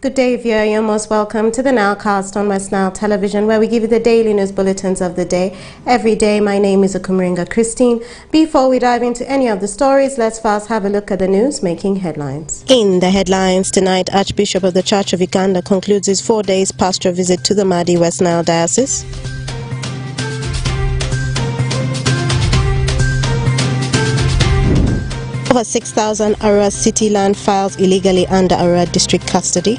Good day, viewer. You're most welcome to the Nowcast on Westnile television, where we give you the daily news bulletins of the day. Every day, my name is Okumiringa Christine. Before we dive into any of the stories, let's first have a look at the news making headlines. In the headlines tonight, Archbishop of the Church of Uganda concludes his 4 days pastoral visit to the Madi Westnile Diocese. Over 6,000 Arua city land files illegally under Arua district custody.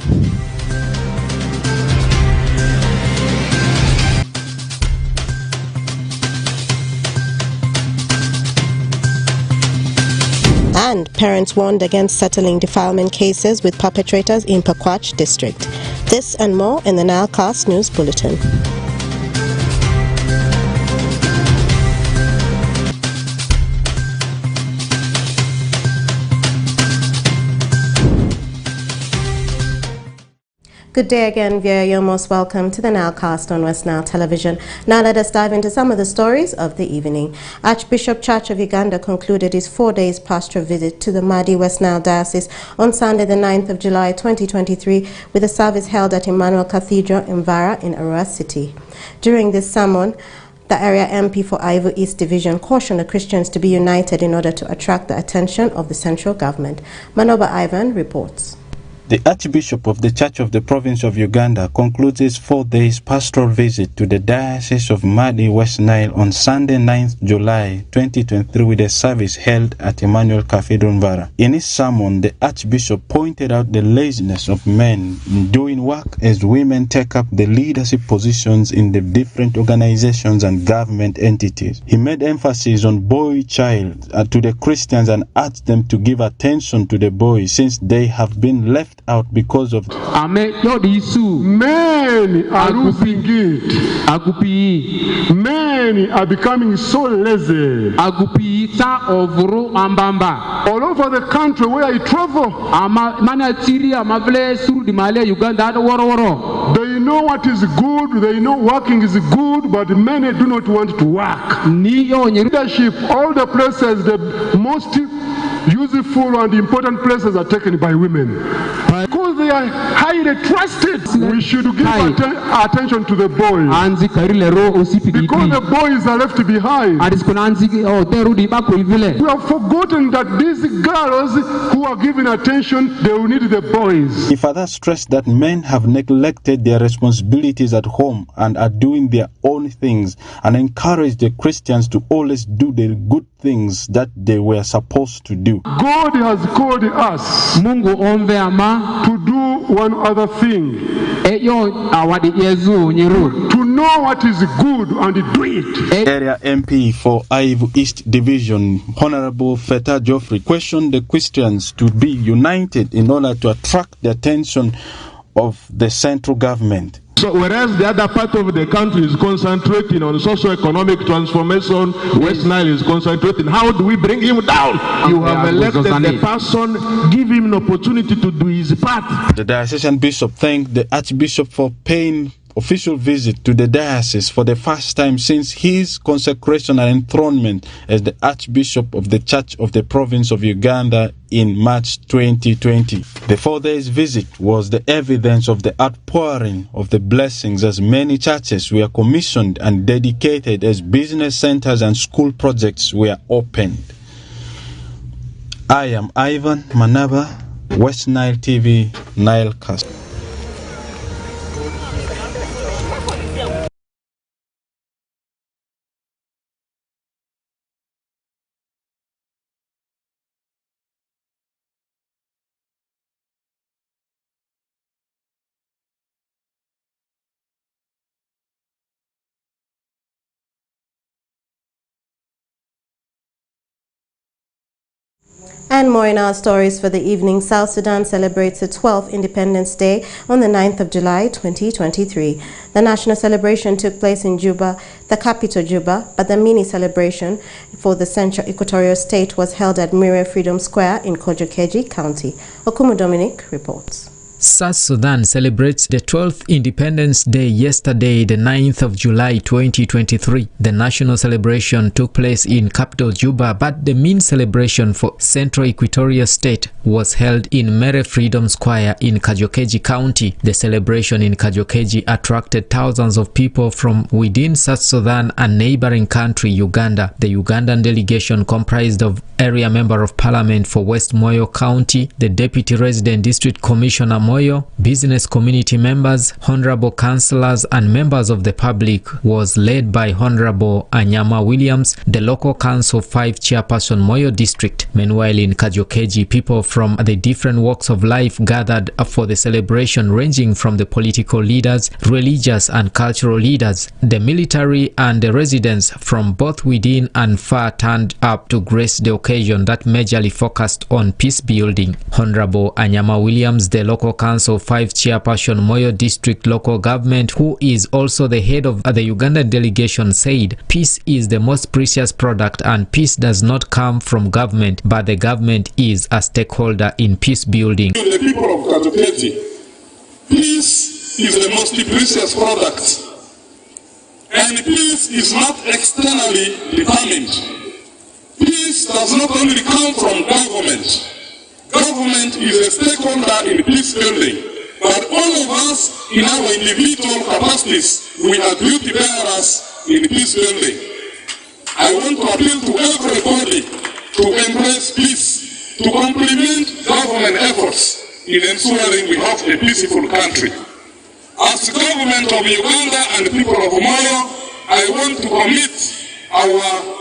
And parents warned against settling defilement cases with perpetrators in Pakwach district. This and more in the Nowcast News Bulletin. Good day again, viewer. You're most welcome to the Nowcast on Westnile television. Now let us dive into some of the stories of the evening. Archbishop Church of Uganda concluded his 4 days pastoral visit to the Madi Westnile Diocese on Sunday the 9th of July 2023 with a service held at Emmanuel Cathedral in Vara in Arua City. During this sermon, the area MP for Ivo East Division cautioned the Christians to be united in order to attract the attention of the central government. Manoba Ivan reports. The Archbishop of the Church of the Province of Uganda concludes his 4 days pastoral visit to the Diocese of Madi Westnile on Sunday 9th July 2023 with a service held at Emmanuel Cathedral Vara. In his sermon, the Archbishop pointed out the laziness of men in doing work as women take up the leadership positions in the different organizations and government entities. He made emphasis on boy-child to the Christians and urged them to give attention to the boys since they have been left out because of men are losing it. Men are becoming so lazy. All over the country where I travel, they know what is good, they know working is good, but many do not want to work. Leadership, all the places, the most useful and important places are taken by women. Because they are highly trusted, we should give attention to the boys. Because the boys are left behind. We have forgotten that these girls who are given attention, they will need the boys. He further stressed that men have neglected their responsibilities at home and are doing their own things, and encouraged the Christians to always do the good things that they were supposed to do. God has called us to do one other thing, to know what is good and do it. Area MP for Ivo East Division, Honorable Feta Geoffrey, questioned the Christians to be united in order to attract the attention of the central government. So whereas the other part of the country is concentrating on socio-economic transformation, Westnile is concentrating. How do we bring him down? You have elected the person, give him an opportunity to do his part. The diocesan bishop thanked the Archbishop for paying official visit to the diocese for the first time since his consecration and enthronement as the Archbishop of the Church of the Province of Uganda in March 2020. The 4 days visit was the evidence of the outpouring of the blessings as many churches were commissioned and dedicated as business centers and school projects were opened. I am Ivan Manaba, Westnile TV, Nilecast. And more in our stories for the evening. South Sudan celebrates its 12th Independence Day on the 9th of July 2023. The national celebration took place in Juba, the capital Juba, but the mini celebration for the Central Equatorial State was held at Mire Freedom Square in Kojokeji County. Okumu Dominic reports. South Sudan celebrates the 12th Independence Day yesterday, the 9th of July 2023. The national celebration took place in capital Juba, but the main celebration for Central Equatoria State was held in Mere Freedom Square in Kajokeji County. The celebration in Kajokeji attracted thousands of people from within South Sudan and neighboring country Uganda. The Ugandan delegation comprised of Area Member of Parliament for West Moyo County, the Deputy Resident District Commissioner Moyo, business community members, honorable councillors and members of the public was led by Honorable Anyama Williams, the local council 5 chairperson Moyo District. Meanwhile, in Kajokeji, people from the different walks of life gathered for the celebration, ranging from the political leaders, religious and cultural leaders. The military and the residents from both within and far turned up to grace the occasion that majorly focused on peace building. Honorable Anyama Williams, the local council 5 chairperson Moyo District local government, who is also the head of the Ugandan delegation, said peace is the most precious product and peace does not come from government, but the government is a stakeholder in peace building. The people of Kajokeji, peace is the most precious product, and peace is not externally determined. Peace does not only come from government. Government is a stakeholder in peace building, but all of us in our individual capacities, we are duty bearers in peace building. I want to appeal to everybody to embrace peace, to complement government efforts in ensuring we have a peaceful country. As the government of Uganda and the people of Moyo, I want to commit our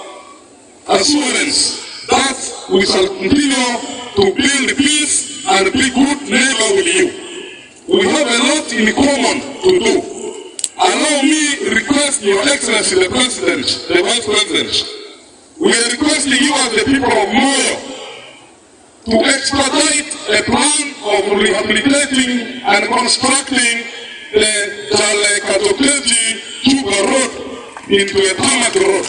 assurance that we shall continue to build peace and be good neighbor with you. We have a lot in common to do. Allow me request Your Excellency the President, the Vice President, we are requesting you as the people of Moyo to expedite a plan of rehabilitating and constructing the Kajokeji-Juba Road into a tarmac road.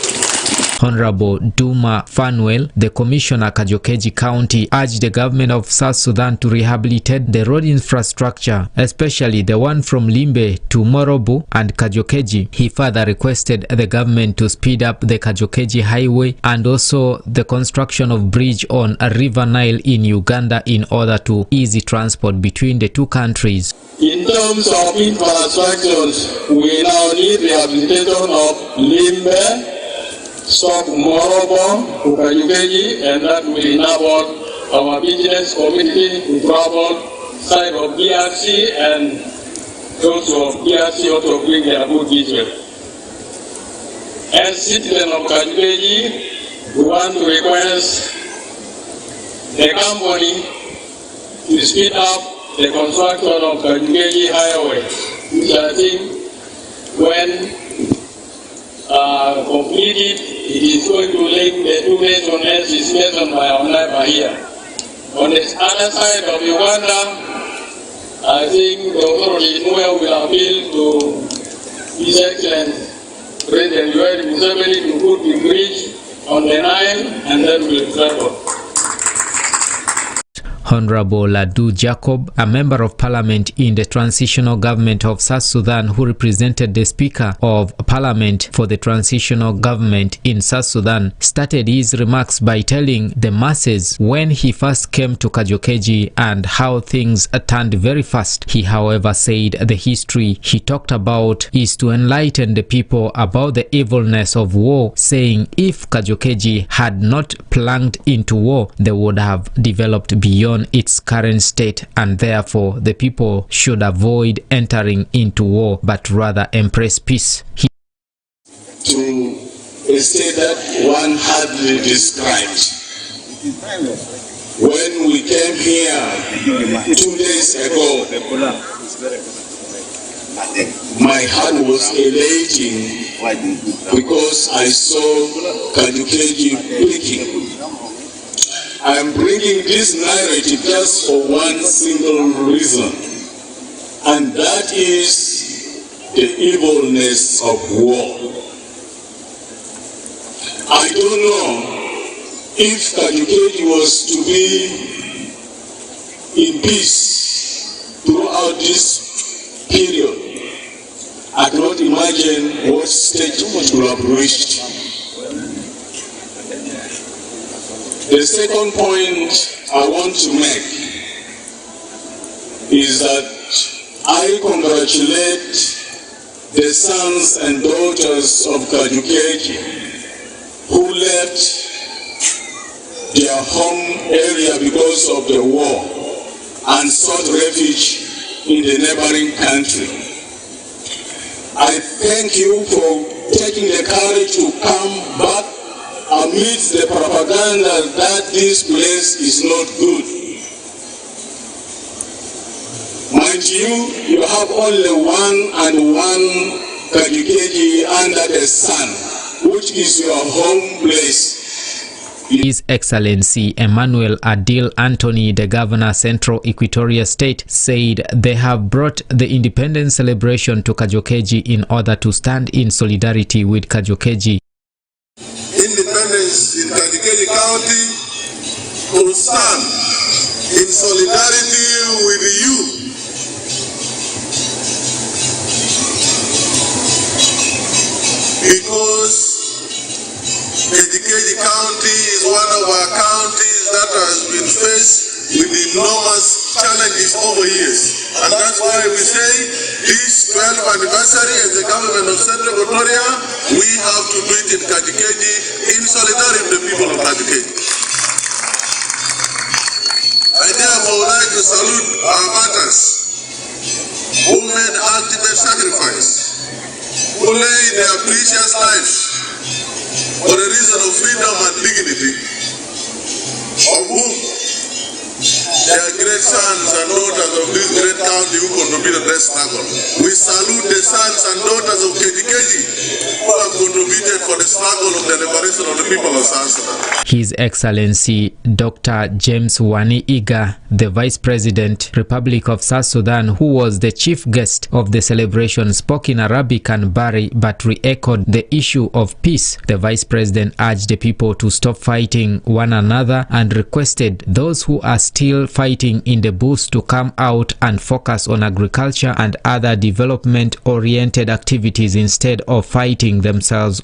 Honorable Duma Fanuel, the Commissioner Kajokeji County, urged the government of South Sudan to rehabilitate the road infrastructure, especially the one from Limbe to Morobo and Kajokeji. He further requested the government to speed up the Kajokeji highway and also the construction of bridge on a river Nile in Uganda in order to ease transport between the two countries. In terms of infrastructures, we now need rehabilitation of Limbe, stop Morobo to Kajokeji, and that will enable our business community to travel side of DRC and those of DRC also bring their good business. As citizens of Kajokeji, we want to request the company to speed up the construction of Kajokeji Highway, which I think when completed, it is going to link the two nations as is mentioned by our neighbor here. On the other side of Uganda, I think the authorities will appeal to His Excellency President Yoweri Museveni to put the bridge on the Nile, and then we'll travel. Honorable Ladu Jacob, a member of parliament in the transitional government of South Sudan who represented the Speaker of Parliament for the transitional government in South Sudan, started his remarks by telling the masses when he first came to Kajokeji and how things turned very fast. He, however, said the history he talked about is to enlighten the people about the evilness of war, saying if Kajokeji had not plunged into war, they would have developed beyond its current state, and therefore the people should avoid entering into war but rather embrace peace. To a state that one hardly described. When we came here 2 days ago, my heart was elating because I saw Kajokeji peaking. I am bringing this narrative just for one single reason, and that is the evilness of war. I don't know if Kajokeji was to be in peace throughout throughout this period, I cannot imagine what stage it will have reached. The second point I want to make is that I congratulate the sons and daughters of Kajukeji who left their home area because of the war and sought refuge in the neighboring country. I thank you for taking the courage to come back amidst the propaganda that this place is not good. Mind you, you have only one Kajukeji under the sun, which is your home place. His Excellency Emmanuel Adil Anthony, the Governor, Central Equatoria State, said they have brought the independence celebration to Kajukeji in order to stand in solidarity with Kajukeji. Independence in Kajukeji County will stand in solidarity with you. Because Kajukeji County is one of our counties that has been faced with enormous challenges over years. And that's why we say this 12th anniversary as the government of Central Equatoria, we have to do it in Kajukeji in solidarity with the people of Kajukeji. I therefore would like to salute our martyrs who made ultimate sacrifice, who laid their precious lives for the reason of freedom and dignity, of whom they are great sons and daughters of this great county who contributed their struggle. We salute the sons and daughters of Kajukeji who have contributed for the struggle of the liberation of the people of South Sudan. His Excellency Dr. James Wani Iga, the Vice President, Republic of South Sudan, who was the chief guest of the celebration, spoke in Arabic and Bari but re-echoed the issue of peace. The Vice President urged the people to stop fighting one another and requested those who are still fighting in the bush to come out and focus on agriculture and other development-oriented activities instead of fighting themselves.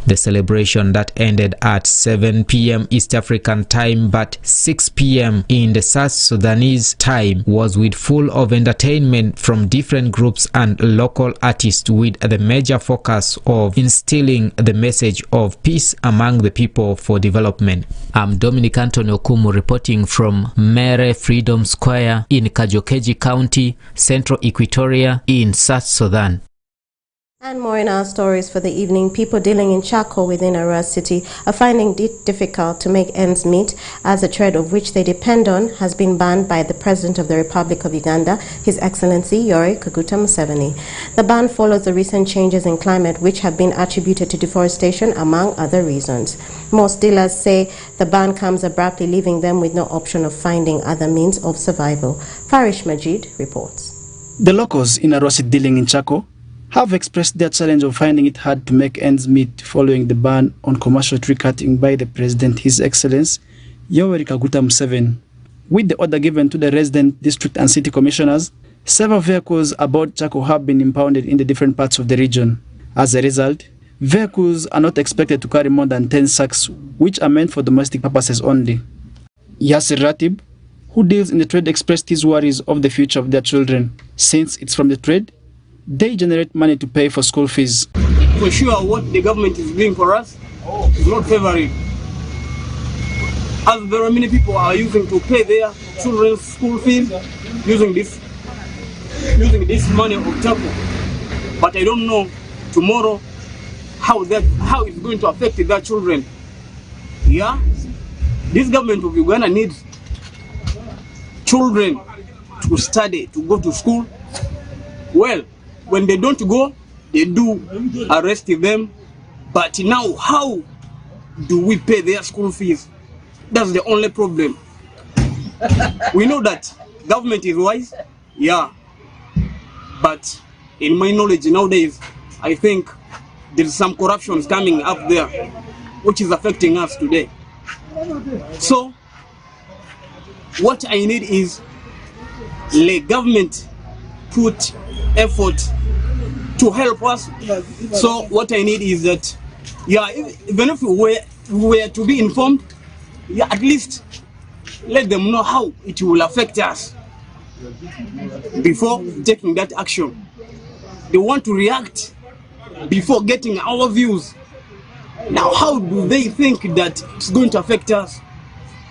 The celebration that ended at 7 p.m. East African time but 6 p.m. in the South Sudanese time was with full of entertainment from different groups and local artists, with the major focus of instilling the message of peace among the people for development. I'm Dominic Anthony Okumu reporting from Mere Freedom Square in Kajukeji County, Central Equatoria in South Sudan. And more in our stories for the evening. People dealing in charcoal within Arua City are finding it difficult to make ends meet, as a trade of which they depend on has been banned by the President of the Republic of Uganda, His Excellency Yoweri Kaguta Museveni. The ban follows the recent changes in climate which have been attributed to deforestation, among other reasons. Most dealers say the ban comes abruptly, leaving them with no option of finding other means of survival. Farish Majid reports. The locals in Arua City dealing in charcoal have expressed their challenge of finding it hard to make ends meet following the ban on commercial tree cutting by the President, His Excellency Yoweri Kaguta Museveni. With the order given to the resident district and city commissioners, several vehicles aboard charcoal have been impounded in the different parts of the region. As a result, vehicles are not expected to carry more than 10 sacks, which are meant for domestic purposes only. Yasir Ratib, who deals in the trade, expressed his worries of the future of their children. Since it's from the trade, they generate money to pay for school fees. For sure, what the government is doing for us is not favoring. As very many people are using to pay their children's school fees using this money of charcoal. But I don't know tomorrow how it's going to affect their children. Yeah, This government of Uganda needs children to study, to go to school. Well, when they don't go, they do arrest them. But now, how do we pay their school fees? That's the only problem. We know that government is wise, yeah. But in my knowledge nowadays, I think there's some corruption coming up there, which is affecting us today. So, what I need is the government put effort to help us. So what I need is that, yeah, even if we were to be informed, yeah, at least let them know how it will affect us before taking that action. They want to react before getting our views. Now, how do they think that it's going to affect us?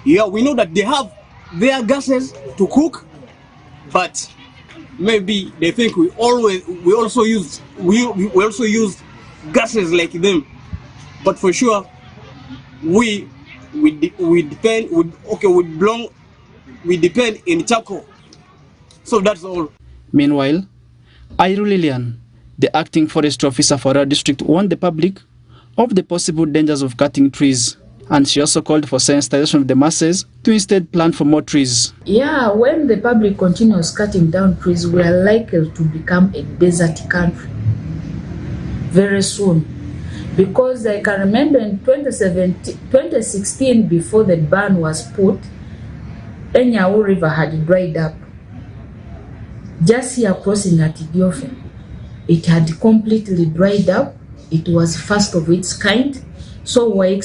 Yeah, we know that they have their gases to cook, but maybe they think we also use gases like them. But for sure, we depend in charcoal. So that's all. Meanwhile, Iru Lilian, the acting forest officer for our district, warned the public of the possible dangers of cutting trees, and she also called for sensitization of the masses to instead plant for more trees. Yeah, when the public continues cutting down trees, we are likely to become a desert country very soon. Because I can remember in 2016, before the ban was put, Enyau River had dried up. Just here crossing at Idiofen, it had completely dried up. It was first of its kind. So we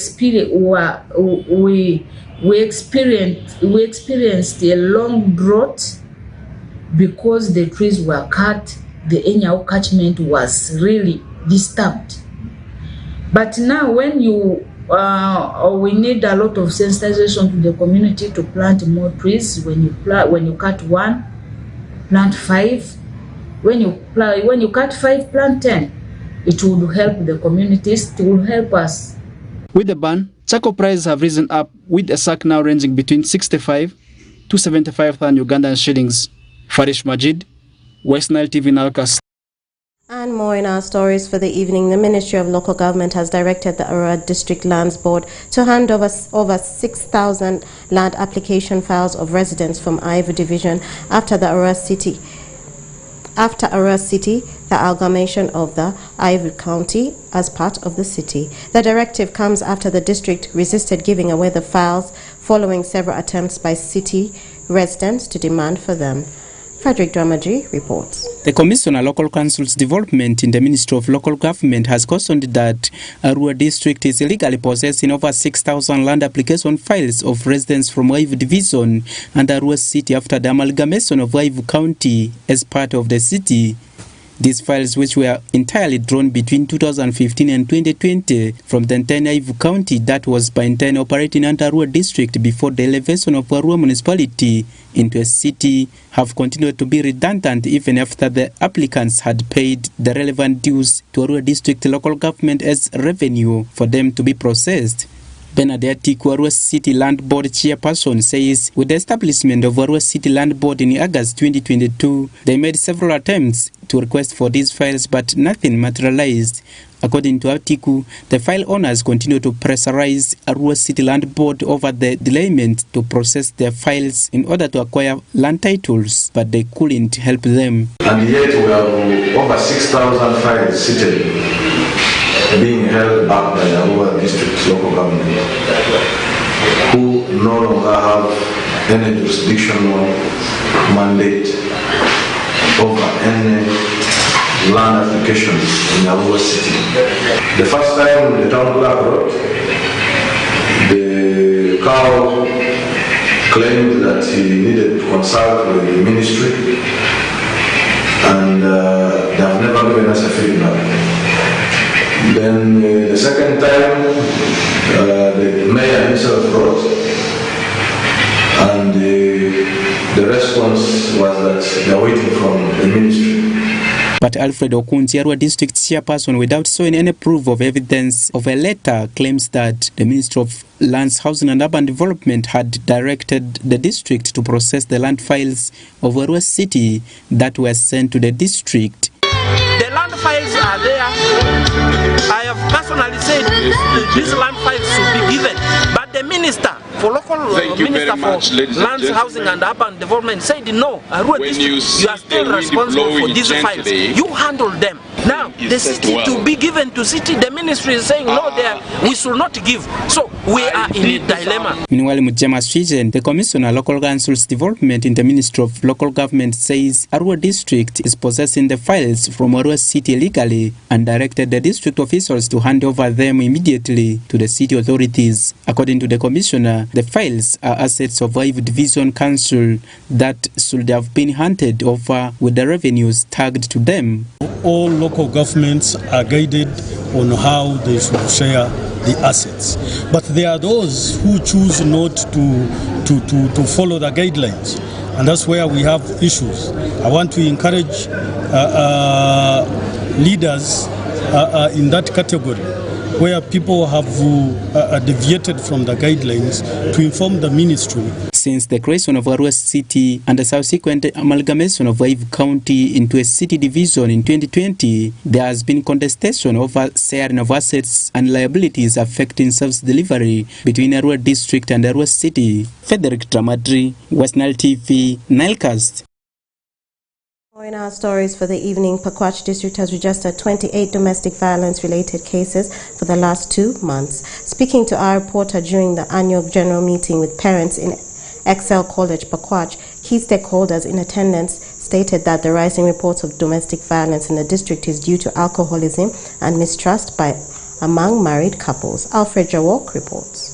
experienced a long drought because the trees were cut. The Enyau catchment was really disturbed. But now, when we need a lot of sensitization to the community to plant more trees. When you cut one, plant 5. When you cut 5, plant 10. It will help the communities. It will help us. With the ban, charcoal prices have risen up, with a sack now ranging between 65 to 75,000 Ugandan shillings. Farish Majid, Westnile TV Nalkas. And more in our stories for the evening. The Ministry of Local Government has directed the Arua District Lands Board to hand over 6,000 land application files of residents from Ivory Division after Arua City, the amalgamation of the Ivory County as part of the city. The directive comes after the district resisted giving away the files following several attempts by city residents to demand for them. Frederick Dramaji reports. The Commissioner Local Council's Development in the Ministry of Local Government has cautioned that Arua District is illegally possessing over 6,000 land application files of residents from Ivory Division and Arua City after the amalgamation of Ivory County as part of the city. These files, which were entirely drawn between 2015 and 2020 from the entire Ivory County that was by entire operating under Arua District before the elevation of Arua Municipality into a city, have continued to be redundant even after the applicants had paid the relevant dues to Arua District Local Government as revenue for them to be processed. Bernadette Tiku, Arua City Land Board chairperson, says with the establishment of Arua City Land Board in August 2022, they made several attempts to request for these files, but nothing materialized. According to Atiku, the file owners continue to pressurize Arua City Land Board over the delayment to process their files in order to acquire land titles, but they couldn't help them. And yet we have over 6,000 files sitting, being held back by the Arua District Local Government, who no longer have any jurisdictional mandate over any land applications in Arua City. The first time the town clerk wrote, the cow claimed that he needed to consult with the ministry, and they have never given us a feedback. Then the second time, the mayor himself wrote, and the response was that they are waiting from the ministry. But Alfred Okunzi, Arua District Chairperson, without showing any proof of evidence of a letter, claims that the Ministry of Lands, Housing and Urban Development had directed the district to process the land files of Arua City that were sent to the district. The land files are there. I have personally said these land files should be given, but the minister for local minister for lands, housing and urban development said no. Arua district, you are still responsible for these files. You handle them. Now the city to be given to city, the ministry is saying no, there we should not give. So we are in a dilemma. Meanwhile, Mujama Swizen, the Commissioner Local Council's Development in the Ministry of Local Government, says Arua district is possessing the files from Arua City illegally and directed the district officials to hand over them immediately to the city authorities. According to the Commissioner, the files are assets of Waivu Division Council that should have been handed over with the revenues tagged to them. All local governments are guided on how they should share the assets, but there are those who choose not to follow the guidelines, and that's where we have issues. I want to encourage leaders in that category where people have deviated from the guidelines to inform the ministry. Since the creation of Arua City and the subsequent amalgamation of Waivu County into a city division in 2020, there has been contestation over sharing of assets and liabilities affecting service delivery between Arua District and Arua City. Frederick Tramadri, Westnile TV, Nilecast. In our stories for the evening, Pakwach District has registered 28 domestic violence-related cases for the last 2 months. Speaking to our reporter during the annual general meeting with parents in Excel College, Pakwach, key stakeholders in attendance stated that the rising reports of domestic violence in the district is due to alcoholism and mistrust among married couples. Alfred Jawok reports.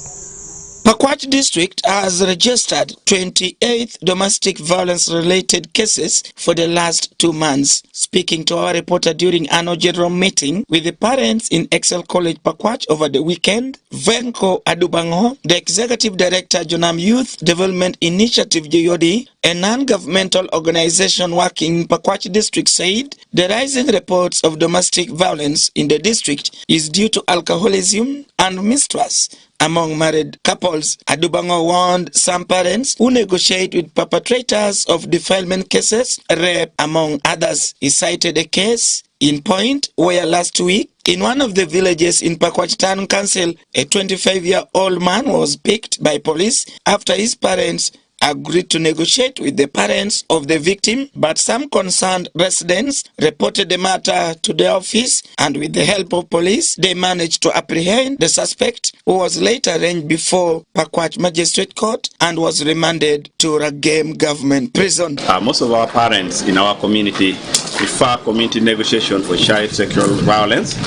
Pakwach District has registered 28 domestic violence-related cases for the last 2 months. Speaking to our reporter during annual general meeting with the parents in Excel College, Pakwach over the weekend, Venko Adubango, the Executive Director, Jonam Youth Development Initiative, JYODI, a non-governmental organization working in Pakwach District, said the rising reports of domestic violence in the district is due to alcoholism and mistrust among married couples. Adubango warned some parents who negotiate with perpetrators of defilement cases, rape, among others. He cited a case in point where last week, in one of the villages in Pakwach Town Council, a 25-year-old man was picked by police after his parents agreed to negotiate with the parents of the victim, but some concerned residents reported the matter to the office, and with the help of police, they managed to apprehend the suspect, who was later arraigned before Pakwach Magistrate Court and was remanded to Ragem Government Prison. Most of our parents in our community prefer community negotiation for child sexual violence,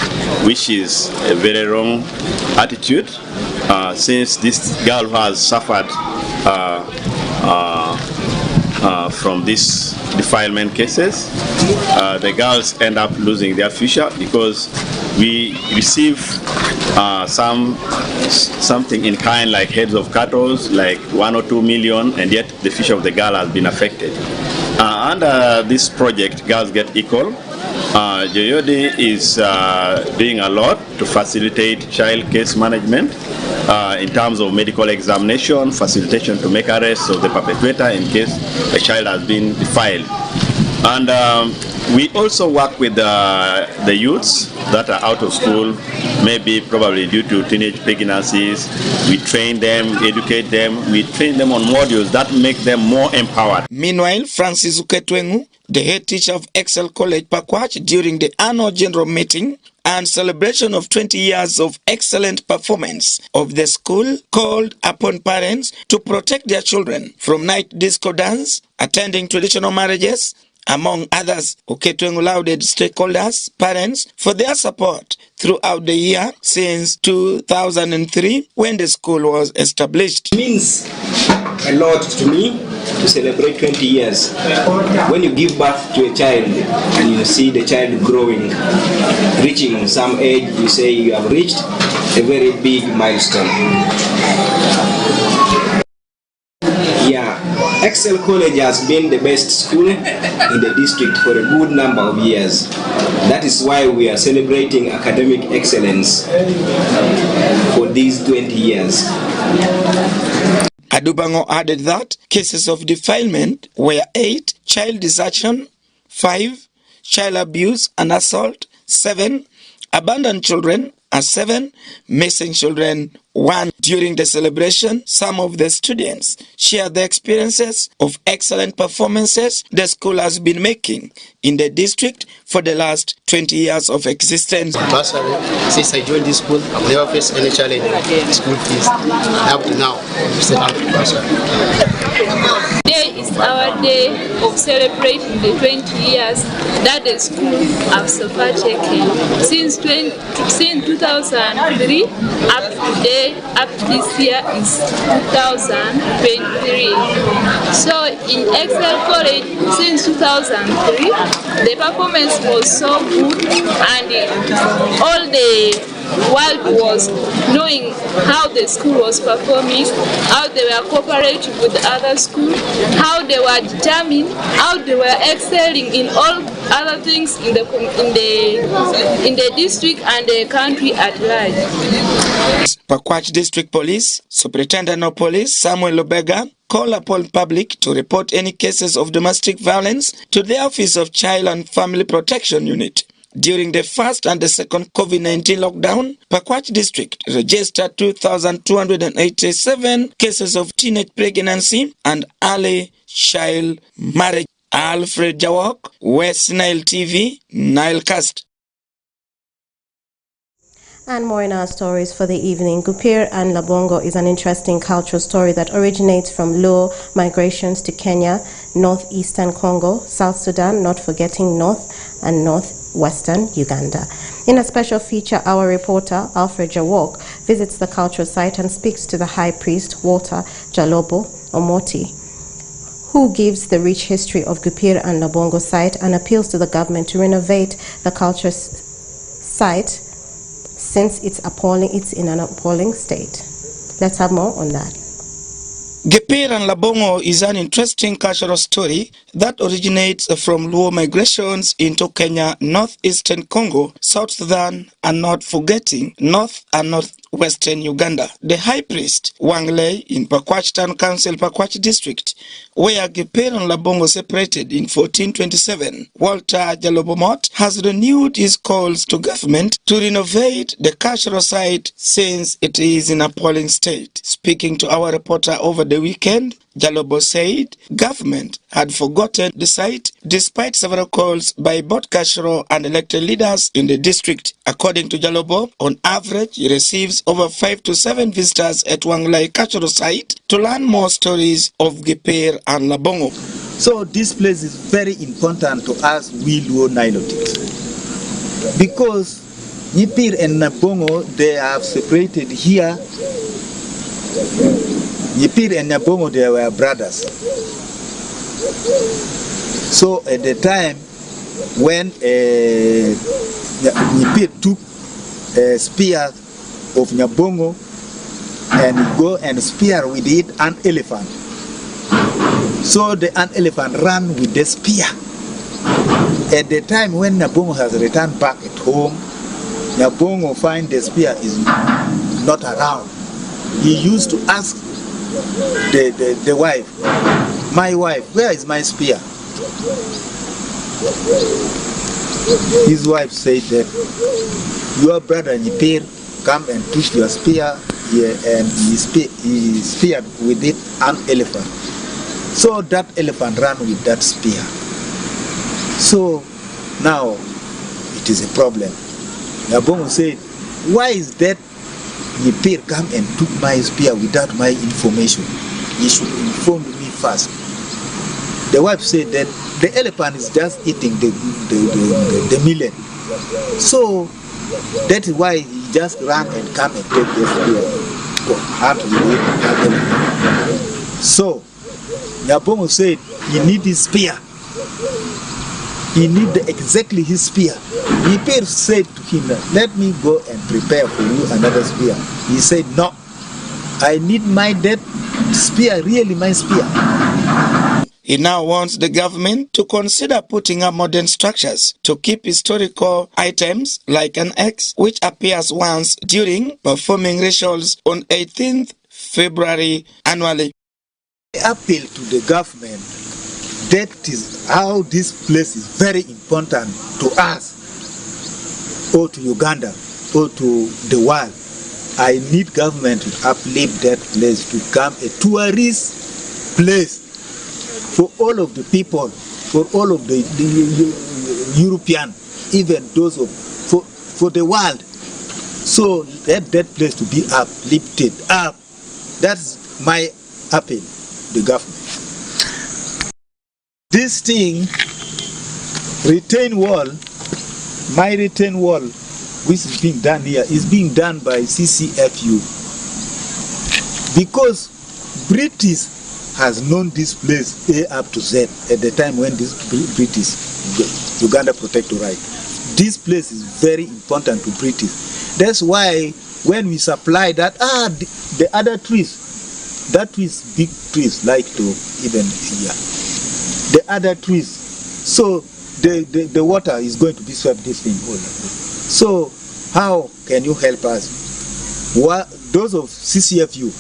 which is a very wrong attitude, since this girl has suffered from these defilement cases. The girls end up losing their future because we receive something in kind like heads of cattle, like 1 or 2 million, and yet the future of the girl has been affected. Under this project, Girls Get Equal, JYODI is doing a lot to facilitate child case management in terms of medical examination, facilitation to make arrests of the perpetrator in case a child has been defiled. And we also work with the youths that are out of school, maybe probably due to teenage pregnancies. We train them, educate them, we train them on modules that make them more empowered. Meanwhile, Francis Uketwengu, the head teacher of Excel College, Pakwach, during the annual general meeting and celebration of 20 years of excellent performance of the school, called upon parents to protect their children from night disco dance, attending traditional marriages, among others. Uketwengu lauded stakeholders, parents, for their support throughout the year since 2003, when the school was established. It means a lot to me to celebrate 20 years. When you give birth to a child and you see the child growing, reaching some age, you say you have reached a very big milestone. He Kenya, Excel College has been the best school in the district for a good number of years. That is why we are celebrating academic excellence for these 20 years. Adubango added that cases of defilement were 8, child desertion 5, child abuse and assault 7, abandoned children 7, missing children 1. During the celebration, some of the students shared the experiences of excellent performances the school has been making in the district for the last 20 years of existence. Personally, since I joined this school, I've never faced any challenge with school fees. Up to now, I'm still out of Today is our day of celebrating the 20 years that the school has taken. Since 2003 up to today, up to this year is 2023. So in Excel College, since 2003, the performance was so good and all the world was knowing how the school was performing, how they were cooperating with the other schools, how they were determined, how they were excelling in all other things in the district and the country at large. Pakwach District Police Superintendent of Police Samuel Lubega call upon public to report any cases of domestic violence to the Office of Child and Family Protection Unit. During the first and the second COVID-19 lockdown, Pakwach District registered 2,287 cases of teenage pregnancy and early child marriage. Alfred Jawok, Westnile TV, Nilecast. And more in our stories for the evening. Gupir and Labongo is an interesting cultural story that originates from Luo migrations to Kenya, northeastern Congo, South Sudan, not forgetting North and northwestern Uganda. In a special feature, our reporter, Alfred Jawok, visits the cultural site and speaks to the high priest, Walter Jalobo Omoti, who gives the rich history of Gupir and Labongo site and appeals to the government to renovate the cultural site since it's in an appalling state. Let's have more on that. Gupir and Labongo is an interesting cultural story that originates from Luo migrations into Kenya, northeastern Congo, South Sudan, and not forgetting North and northwestern Uganda. The high priest, Wanglei, in Pakwach Town Council, Pakwach District, where Gupir and Labongo separated in 1427, Walter Jalobomot has renewed his calls to government to renovate the cultural site since it is in an appalling state. Speaking to our reporter over the weekend, Jalobo said government had forgotten the site despite several calls by both cultural and elected leaders in the district. According to Jalobo, on average, he receives over 5 to 7 visitors at Wanglei cultural site to learn more stories of Gupir and Labongo. So this place is very important to us, we Luo Nilotics, because Gupir and Labongo, they have separated here. Gupir and Labongo, they were brothers. So at the time when Gupir took a spear of Nyabongo and go and spear with it an elephant. So an elephant ran with the spear. At the time when Nyabongo has returned back at home, Nyabongo find the spear is not around. He used to ask the wife, my wife, where is my spear? His wife said that your brother Gupir come and took your spear here, and he speared with it an elephant. So that elephant ran with that spear. So now it is a problem. Nyabongo said, why is that Gupir come and took my spear without my information? He should inform me first. The wife said that the elephant is just eating the millet. So that is why he just ran and come and take the spear. So Nyabongo said he need his spear. He need exactly his spear. Gupir said to him, let me go and prepare for you another spear. He said, no, I need my dead spear really my spear. He now wants the government to consider putting up modern structures to keep historical items like an X, which appears once during performing rituals on 18th February annually. I appeal to the government. That is how this place is very important to us, or to Uganda, or to the world. I need government to uplift that place to become a tourist place for all of the people, for all of the European, even those of for the world. So that place to be uplifted up. That's my appeal to the government. This thing, retain wall, my retain wall, which is being done here, is being done by CCFU. Because British has known this place A up to Z at the time when this British Uganda Protectorate. This place is very important to British. That's why when we supply that, the other trees, that trees, big trees, like to even here. The other trees. So the water is going to be swept this thing all. So how can you help us? What, those of CCFU,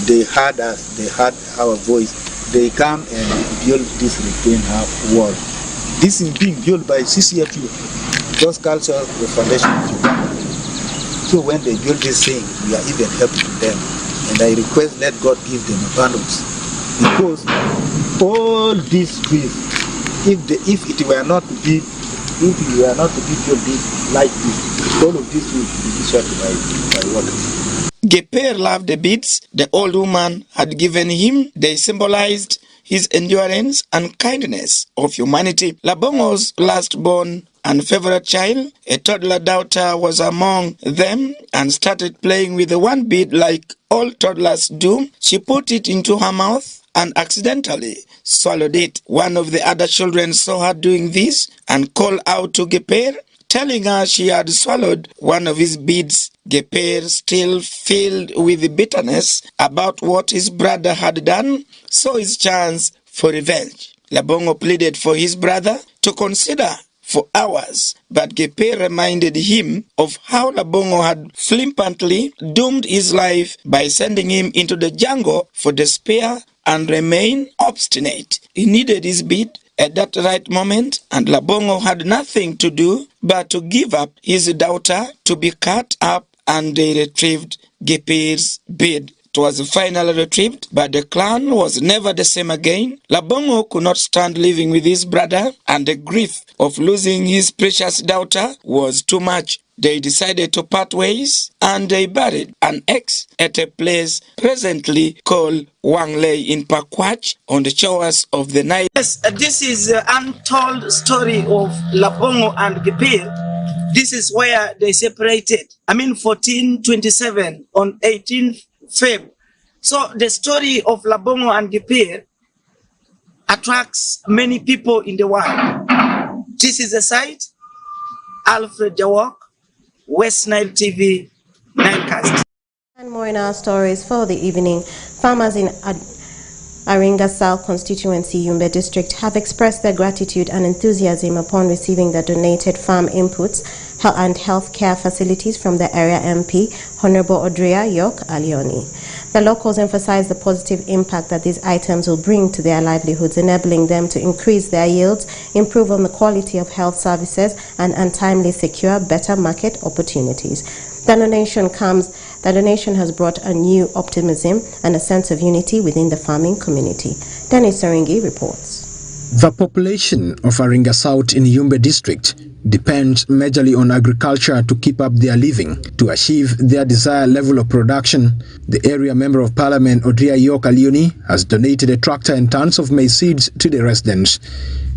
they heard us, they heard our voice. They come and build this retain wall. This is being built by CCFU, those cultural foundation of Uganda. So when they build this thing, we are even helping them. And I request let God give them abundance. Because all these trees, if it were not to be built this like this, all of this will be swept by water. Geper loved the beads the old woman had given him. They symbolized his endurance and kindness of humanity. Labongo's last born and favorite child, a toddler daughter, was among them and started playing with the one bead like all toddlers do. She put it into her mouth and accidentally swallowed it. One of the other children saw her doing this and called out to Geper, telling her she had swallowed one of his beads. Geper, still filled with bitterness about what his brother had done, saw his chance for revenge. Labongo pleaded for his brother to consider for hours, but Geper reminded him of how Labongo had flippantly doomed his life by sending him into the jungle for the spear and remained obstinate. He needed his bead at that right moment, and Labongo had nothing to do but to give up his daughter to be cut up, and they retrieved Geper's bead. It was finally retrieved, but the clan was never the same again. Labongo could not stand living with his brother, and the grief of losing his precious daughter was too much. They decided to part ways, and they buried an ex at a place presently called Wanglei in Pakwach on the shores of the Nile. Yes, this is the untold story of Labongo and Geper. This is where they separated. 1427 on 18th Feb. So the story of Labongo and Geper attracts many people in the world. This is the site, Alfred Jawok, Westnile TV, Nilecast. And more in our stories for the evening. Farmers in Aringa South constituency, Yumbe district, have expressed their gratitude and enthusiasm upon receiving the donated farm inputs and healthcare facilities from the area MP, Honorable Odria York Alioni. The locals emphasize the positive impact that these items will bring to their livelihoods, enabling them to increase their yields, improve on the quality of health services, and untimely secure better market opportunities. The donation has brought a new optimism and a sense of unity within the farming community. Dennis Saringi reports. The population of Aringa South in Yumbe district depends majorly on agriculture to keep up their living. To achieve their desired level of production, the area member of parliament Odria York Alioni has donated a tractor and tons of maize seeds to the residents.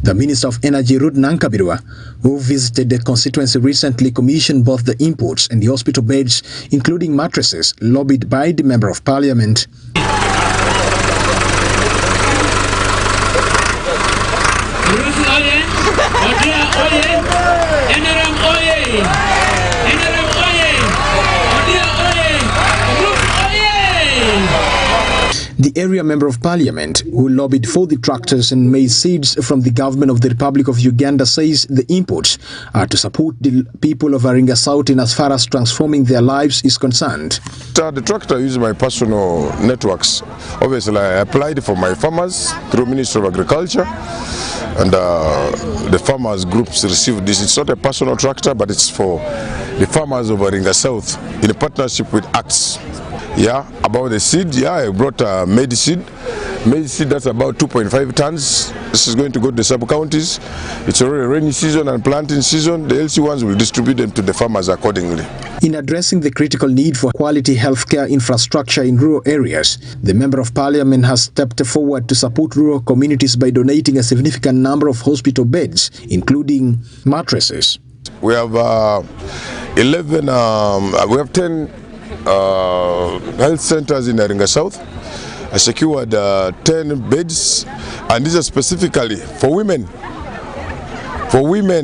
The Minister of Energy Ruth Nankabirwa, who visited the constituency recently, commissioned both the imports and the hospital beds, including mattresses, lobbied by the member of parliament. The area member of parliament, who lobbied for the tractors and maize seeds from the government of the Republic of Uganda, says the imports are to support the people of Aringa South in as far as transforming their lives is concerned. The tractor uses my personal networks. Obviously, I applied for my farmers through Ministry of Agriculture, and the farmers groups received this. It's not a personal tractor, but it's for the farmers of Aringa South in a partnership with ACTS. Yeah, about the seed, yeah, I brought maize seed. Maize seed, that's about 2.5 tons. This is going to go to the sub-counties. It's already rainy season and planting season. The LC ones will distribute them to the farmers accordingly. In addressing the critical need for quality healthcare infrastructure in rural areas, the Member of Parliament has stepped forward to support rural communities by donating a significant number of hospital beds, including mattresses. We have 10 health centers in Aringa South. I secured 10 beds, and these are specifically for women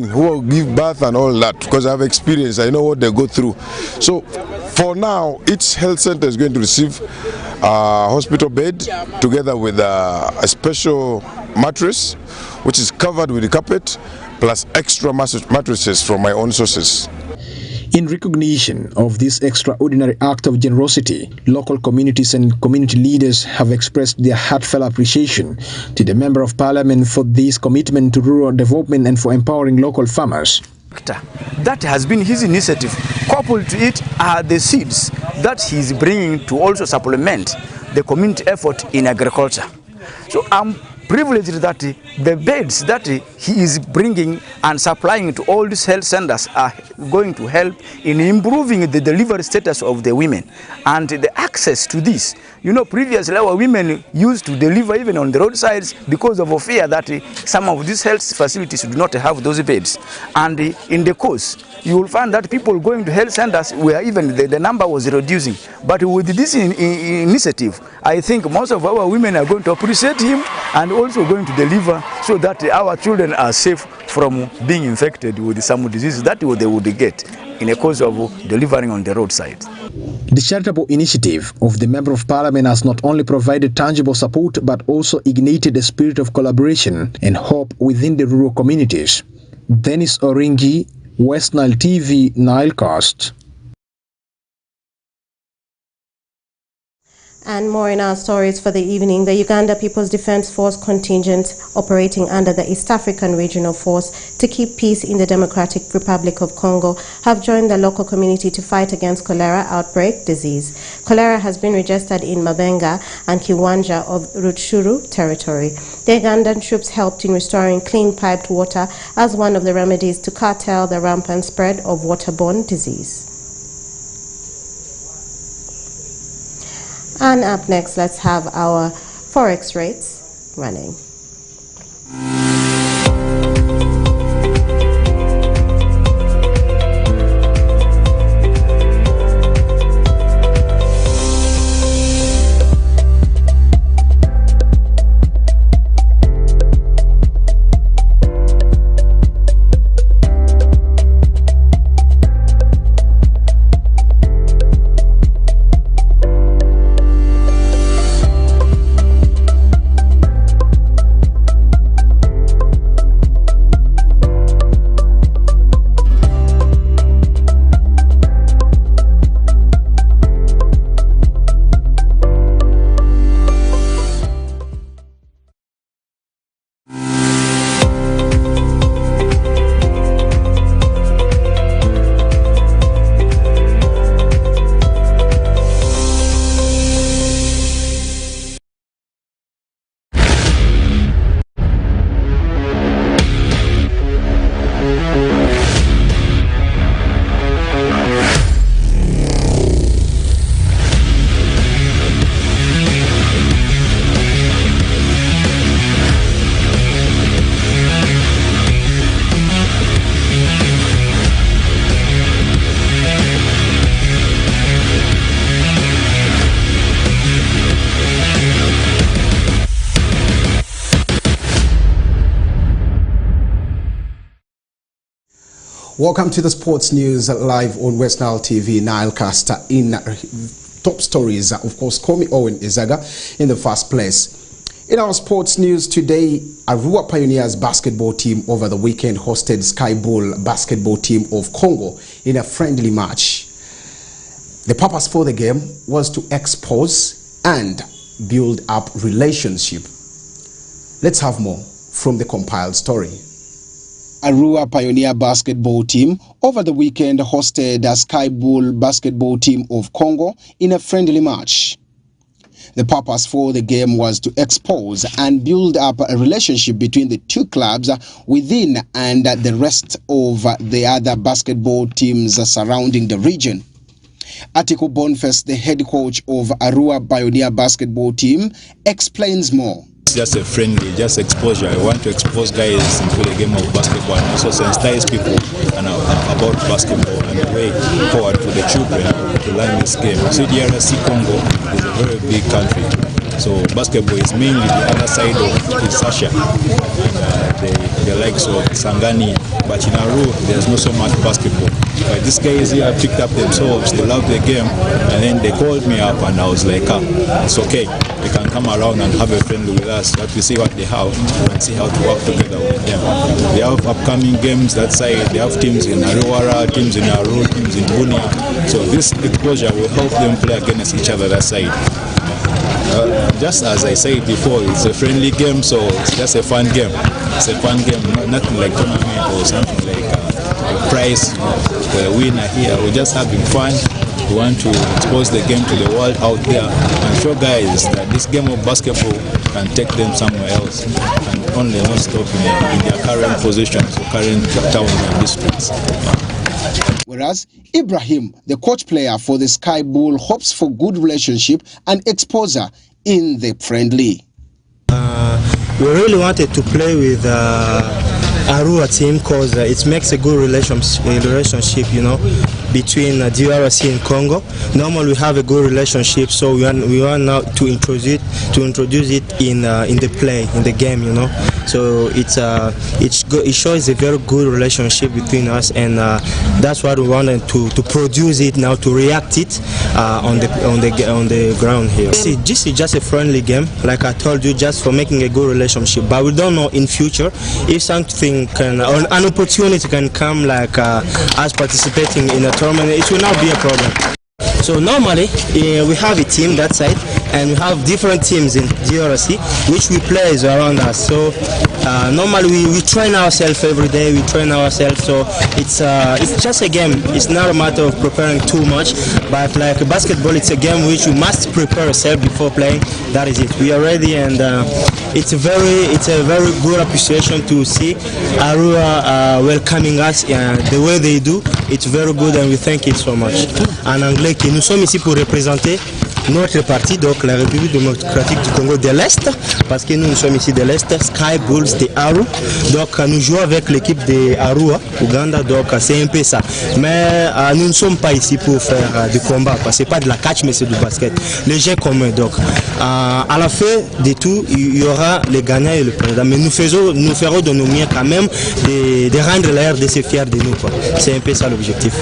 who will give birth and all that, because I have experience, I know what they go through. So for now, each health center is going to receive a hospital bed together with a special mattress which is covered with the carpet, plus extra mattresses from my own sources. In recognition of this extraordinary act of generosity, local communities and community leaders have expressed their heartfelt appreciation to the Member of Parliament for this commitment to rural development and for empowering local farmers. That has been his initiative. Coupled to it are the seeds that he is bringing to also supplement the community effort in agriculture. So I'm privileged that the beds that he is bringing and supplying to all these health centers are going to help in improving the delivery status of the women and the access to this. You know, previously our women used to deliver even on the roadsides because of a fear that some of these health facilities do not have those beds. And in the course, you will find that people going to health centers where even the number was reducing. But with this initiative, I think most of our women are going to appreciate him and also going to deliver so that our children are safe from being infected with some diseases that they would get in the course of delivering on the roadside. The charitable initiative of the Member of Parliament has not only provided tangible support but also ignited a spirit of collaboration and hope within the rural communities. Dennis Oringi, Westnile TV, Nilecast. And more in our stories for the evening. The Uganda People's Defense Force contingent operating under the East African Regional Force to keep peace in the Democratic Republic of Congo have joined the local community to fight against cholera outbreak disease. Cholera has been registered in Mabenga and Kiwanja of Rutshuru territory. The Ugandan troops helped in restoring clean piped water as one of the remedies to curtail the rampant spread of waterborne disease. And up next, let's have our forex rates running. Welcome to the sports news live on Westnile TV Nilecast. In top stories. Of course, call me Owen Ezaga in the first place. In our sports news today, Arua Pioneers basketball team over the weekend hosted Sky Bull basketball team of Congo in a friendly match. The purpose for the game was to expose and build up relationship. Let's have more from the compiled story. Arua Pioneer basketball team over the weekend hosted a Sky Bull basketball team of Congo in a friendly match. The purpose for the game was to expose and build up a relationship between the two clubs within and the rest of the other basketball teams surrounding the region. Atiko Boniface, the head coach of Arua Pioneer basketball team, explains more. It's just a friendly, just exposure. I want to expose guys into the game of basketball and also sensitize people about basketball and the way forward for the children to learn this game. So DRC Congo is a very big country. So basketball is mainly the other side of Kinshasa, the likes of Sangani. But in Aru, there's not so much basketball. But these guys here picked up themselves, they love the game, and then they called me up and I was like, it's okay, they can come around and have a friendly with us, but we see what they have and see how to work together with them. They have upcoming games that side, they have teams in Aruara, teams in Aru, teams in Bunia, so this exposure will help them play against each other that side. Just as I said before, it's a friendly game, so it's just a fun game. It's a fun game, nothing like tournament or something like a prize for a winner here. We're just having fun. We want to expose the game to the world out there and show guys that this game of basketball can take them somewhere else and only not stop in their current positions or current towns and districts. Whereas Ibrahim, the coach player for the Sky Bull, hopes for good relationship and exposure in the friendly. We really wanted to play with Arua team because it makes a good relationship, you know, between DRC and Congo. Normally we have a good relationship, so we want now to introduce it in the play, in the game, you know. So it shows a very good relationship between us, and that's what we wanted to produce it now, to react it on the ground here. See, this is just a friendly game, like I told you, just for making a good relationship. But we don't know in future if something can, or an opportunity can come, like us participating in a tournament. It will not be a problem. So normally we have a team that side, and we have different teams in DRC which we play around us. So normally we train ourselves every day. We train ourselves. So it's just a game. It's not a matter of preparing too much. But like basketball, it's a game which you must prepare yourself before playing. That is it. We are ready, and it's a very good appreciation to see Arua welcoming us the way they do. It's very good, and we thank it so much. En anglais, que nous sommes ici pour représenter notre parti, donc la République démocratique du Congo de l'Est, parce que nous sommes ici de l'Est, Sky Bulls de Aru. Donc nous jouons avec l'équipe de Arua, Ouganda, donc c'est un peu ça. Mais nous ne sommes pas ici pour faire du combat, parce que c'est pas de la catch, mais c'est du basket. Les jeux communs, donc à la fin de tout, il y aura les gagnants et le perdant. Mais nous ferons de nos mieux quand même de rendre la RDC fière de nous. C'est un peu ça l'objectif.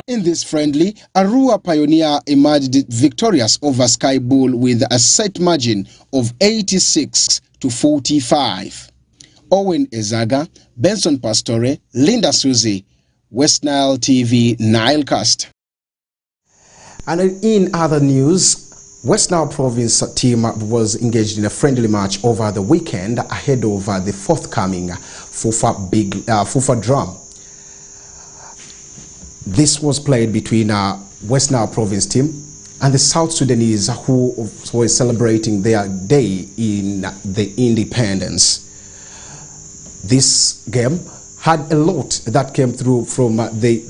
In this friendly, Arua Pioneer emerged victorious over Sky Bull with a set margin of 86-45. Owen Ezaga, Benson Pastore, Linda Suzy, Westnile TV, Nilecast. And in other news, Westnile province team was engaged in a friendly match over the weekend ahead of the forthcoming FUFA drum. This was played between Westnile province team and the South Sudanese, who were celebrating their day in the independence. This game had a lot that came through from the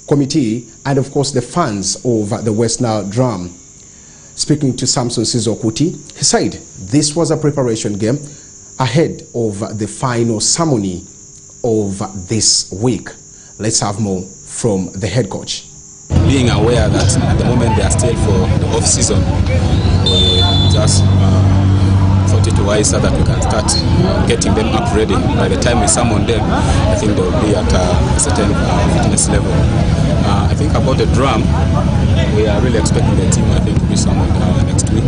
committee and of course the fans of the Westnile drum. Speaking to Samson Sizokuti, he said this was a preparation game ahead of the final ceremony of this week. Let's have more from the head coach. Being aware that at the moment they are still for the off-season, we just thought it wise so that we can start getting them up ready. By the time we summon them, I think they will be at a certain fitness level. I think about the drum, we are really expecting the team, I think, to be summoned next week.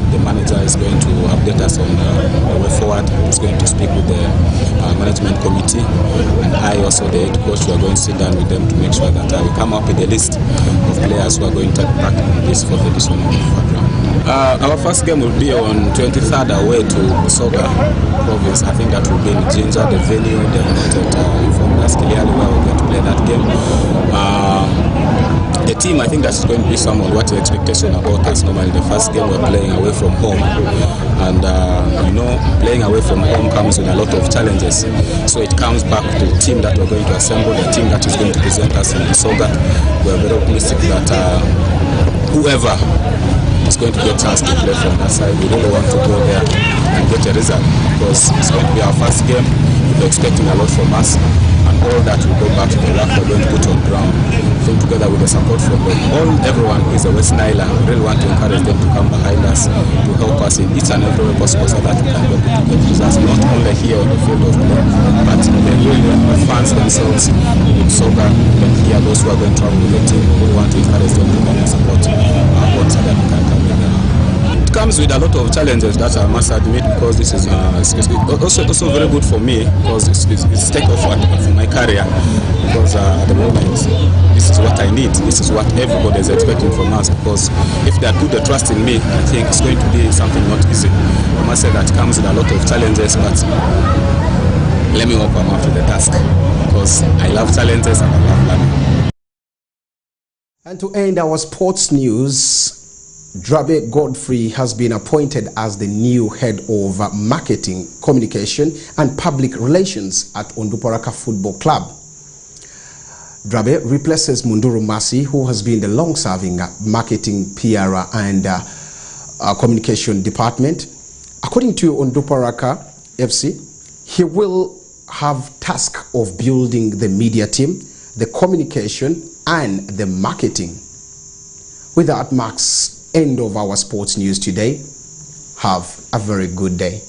The manager is going to update us on the way forward. He's going to speak with the management committee, and I also, the head coach, we are going to sit down with them to make sure that we come up with a list of players who are going to take part in this fourth edition of the program. Our first game will be on 23rd away to Busoga province. I think that will be in Jinja, the venue. They have not informed us clearly where we're going to play that game. The team, I think that's going to be someone, what the expectation about us. Normally the first game we're playing away from home, and you know, playing away from home comes with a lot of challenges, so it comes back to the team that we're going to assemble, the team that is going to present us in Busoga. We're very optimistic that whoever is going to get a chance to play from that side, we really want to go there and get a result, because it's going to be our first game. We're expecting a lot from us, and all that will go back to the work we're going to put on ground. I think together with the support from everyone who is a Westnile, we really want to encourage them to come behind us to help us in each and every way possible, so that we can be able to get results, not only here on the field of play, but the fans themselves in soccer, and here those who are going to travel with the team. We want to encourage them to come and support our so that we can come in. It comes with a lot of challenges, that I must admit, because this is also very good for me, because it's take off for my career, because at the moment this is what I need, this is what everybody is expecting from us, because if they put the trust in me, I think it's going to be something not easy. I must say that comes with a lot of challenges, but let me hope I'm up to the task, because I love challenges and I love learning. And to end our sports news, Drabe Godfrey has been appointed as the new head of marketing, communication and public relations at Onduparaka Football Club. Drabe replaces Munduru Masi, who has been the long-serving marketing, PR and communication department. According to Onduparaka FC, he will have task of building the media team, the communication and the marketing. With that marks end of our sports news today. Have a very good day.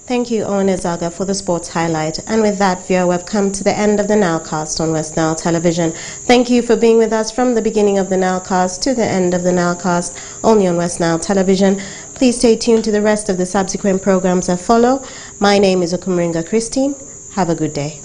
Thank you, Owen Ezaga, for the sports highlight. And with that, viewer, we've come to the end of the NILEcast on Westnile Television. Thank you for being with us from the beginning of the NILEcast to the end of the NILEcast, only on Westnile Television. Please stay tuned to the rest of the subsequent programs that follow. My name is Okumringa Christine. Have a good day.